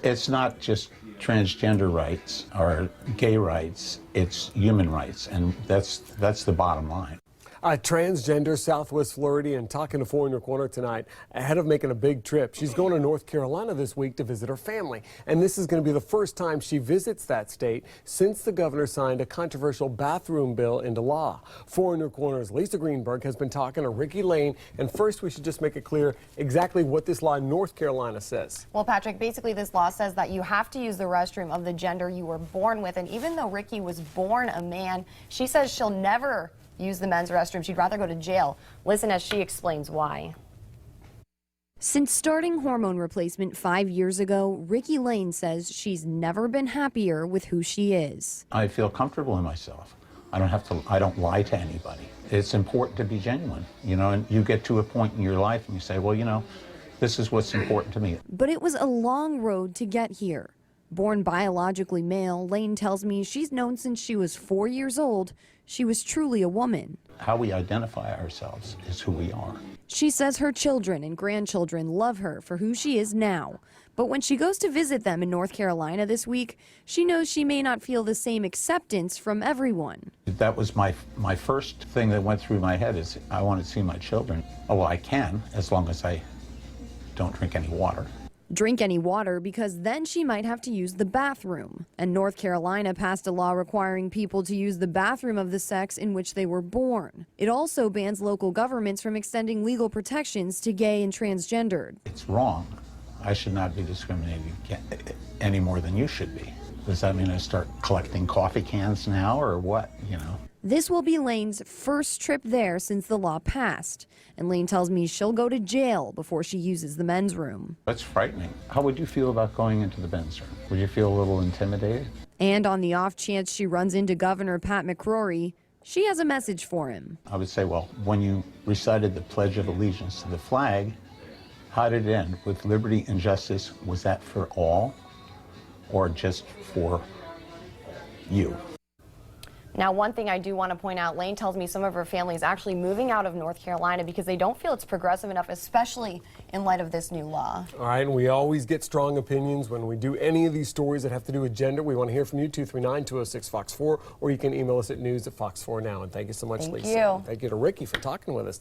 It's not just transgender rights or gay rights, it's human rights, and that's the bottom line. Transgender Southwest Floridian talking to 4 in Your Corner tonight ahead of making a big trip. She's going to North Carolina this week to visit her family, and this is going to be the first time she visits that state since the governor signed a controversial bathroom bill into law. 4 in Your Corner's Lisa Greenberg has been talking to Ricky Lane, and first we should just make it clear exactly what this law in North Carolina says. Well, Patrick, basically this law says that you have to use the restroom of the gender you were born with, and even though Ricky was born a man, she says she'll never use the men's restroom. She'd rather go to jail. Listen as she explains why. Since starting hormone replacement 5 years ago, Ricky Lane says she's never been happier with who she is. I feel comfortable in myself. I don't lie to anybody. It's important to be genuine, you know, and you get to a point in your life and you say, well, you know, this is what's important to me. But it was a long road to get here. Born biologically male, Lane tells me she's known since she was 4 years old she was truly a woman. How we identify ourselves is who we are. She says her children and grandchildren love her for who she is now. But when she goes to visit them in North Carolina this week, she knows she may not feel the same acceptance from everyone. That was my first thing that went through my head is I want to see my children. Oh, well, I can, as long as I don't drink any water. Drink any water because then she might have to use the bathroom. And North Carolina passed a law requiring people to use the bathroom of the sex in which they were born. It also bans local governments from extending legal protections to gay and transgendered. It's wrong. I should not be discriminated any more than you should be. Does that mean I start collecting coffee cans now or what, you know? This will be Lane's first trip there since the law passed. And Lane tells me she'll go to jail before she uses the men's room. That's frightening. How would you feel about going into the men's room? Would you feel a little intimidated? And on the off chance she runs into Governor Pat McCrory, she has a message for him. I would say, well, when you recited the Pledge of Allegiance to the flag, how did it end? With liberty and justice, was that for all or just for you? Now, one thing I do want to point out, Lane tells me some of her family is actually moving out of North Carolina because they don't feel it's progressive enough, especially in light of this new law. All right, and we always get strong opinions when we do any of these stories that have to do with gender. We want to hear from you, 239-206-FOX4, or you can email us at news@fox4now. And thank you so much, Lisa. Thank you. Thank you to Ricky for talking with us.